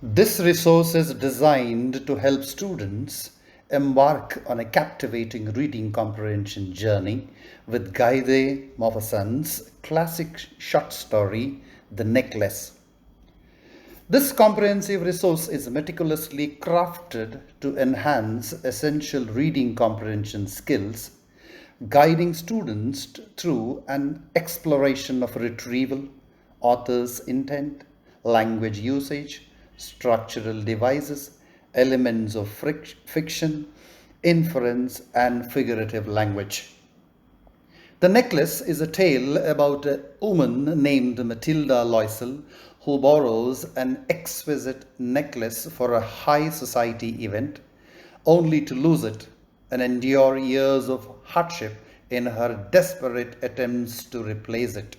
This resource is designed to help students embark on a captivating reading comprehension journey with Guy Maupassant's classic short story, The Necklace. This comprehensive resource is meticulously crafted to enhance essential reading comprehension skills, guiding students through an exploration of retrieval, author's intent, language usage, structural devices, elements of fiction, inference, and figurative language. The Necklace is a tale about a woman named Matilda Loisel who borrows an exquisite necklace for a high society event, only to lose it and endure years of hardship in her desperate attempts to replace it.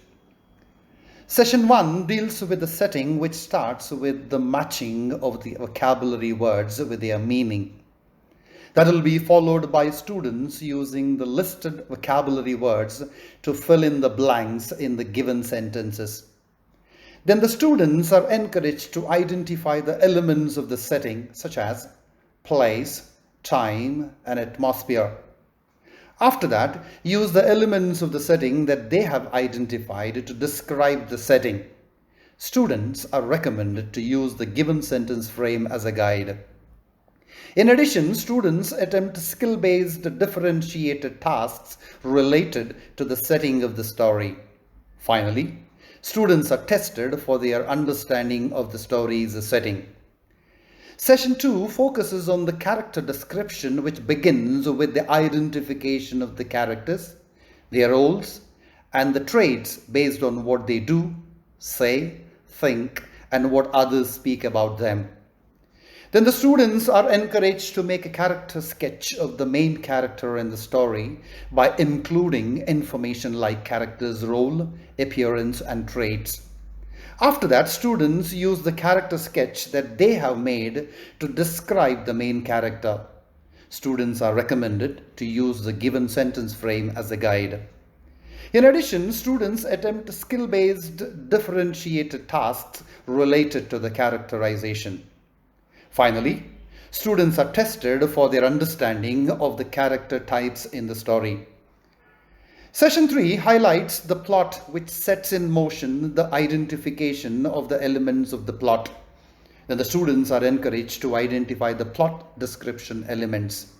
Session 1 deals with the setting, which starts with the matching of the vocabulary words with their meaning. That will be followed by students using the listed vocabulary words to fill in the blanks in the given sentences. Then the students are encouraged to identify the elements of the setting, such as place, time, and atmosphere. After that, use the elements of the setting that they have identified to describe the setting. Students are recommended to use the given sentence frame as a guide. In addition, students attempt skill-based differentiated tasks related to the setting of the story. Finally, students are tested for their understanding of the story's setting. Session 2 focuses on the character description, which begins with the identification of the characters, their roles, and the traits based on what they do, say, think, and what others speak about them. Then the students are encouraged to make a character sketch of the main character in the story by including information like character's role, appearance, and traits. After that, students use the character sketch that they have made to describe the main character. Students are recommended to use the given sentence frame as a guide. In addition, students attempt skill-based differentiated tasks related to the characterization. Finally, students are tested for their understanding of the character types in the story. Session 3 highlights the plot, which sets in motion the identification of the elements of the plot. Then the students are encouraged to identify the plot description elements.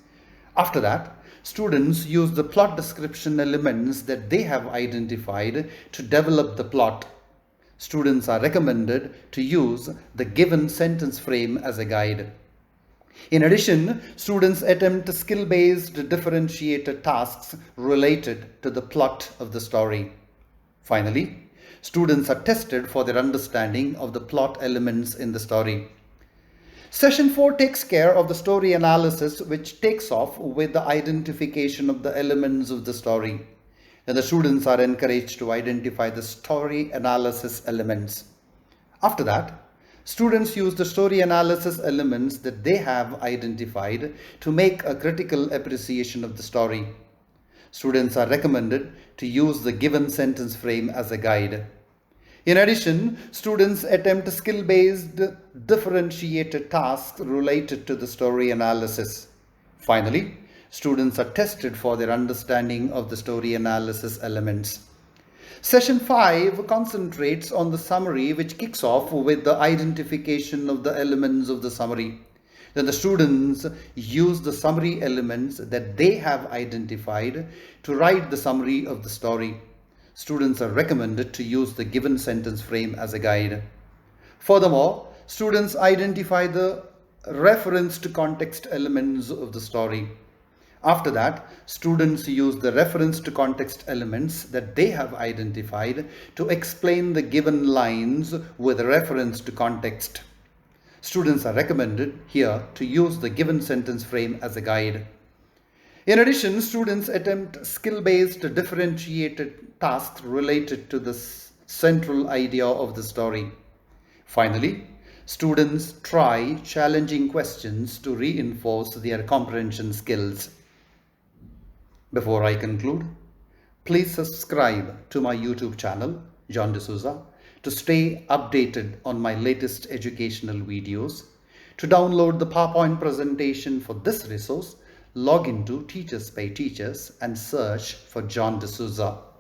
After that, students use the plot description elements that they have identified to develop the plot. Students are recommended to use the given sentence frame as a guide. In addition, students attempt skill-based differentiated tasks related to the plot of the story. Finally, students are tested for their understanding of the plot elements in the story. Session 4 takes care of the story analysis, which takes off with the identification of the elements of the story. Then the students are encouraged to identify the story analysis elements. After that, students use the story analysis elements that they have identified to make a critical appreciation of the story. Students are recommended to use the given sentence frame as a guide. In addition, students attempt skill-based differentiated tasks related to the story analysis. Finally, students are tested for their understanding of the story analysis elements. Session 5 concentrates on the summary, which kicks off with the identification of the elements of the summary. Then the students use the summary elements that they have identified to write the summary of the story. Students are recommended to use the given sentence frame as a guide. Furthermore, students identify the reference to context elements of the story. After that, students use the reference to context elements that they have identified to explain the given lines with reference to context. Students are recommended here to use the given sentence frame as a guide. In addition, students attempt skill-based differentiated tasks related to the central idea of the story. Finally, students try challenging questions to reinforce their comprehension skills. Before I conclude, please subscribe to my YouTube channel, John D'Souza, To stay updated on my latest educational videos, to download the PowerPoint presentation for this resource, log into Teachers by Teachers and search for John D'Souza.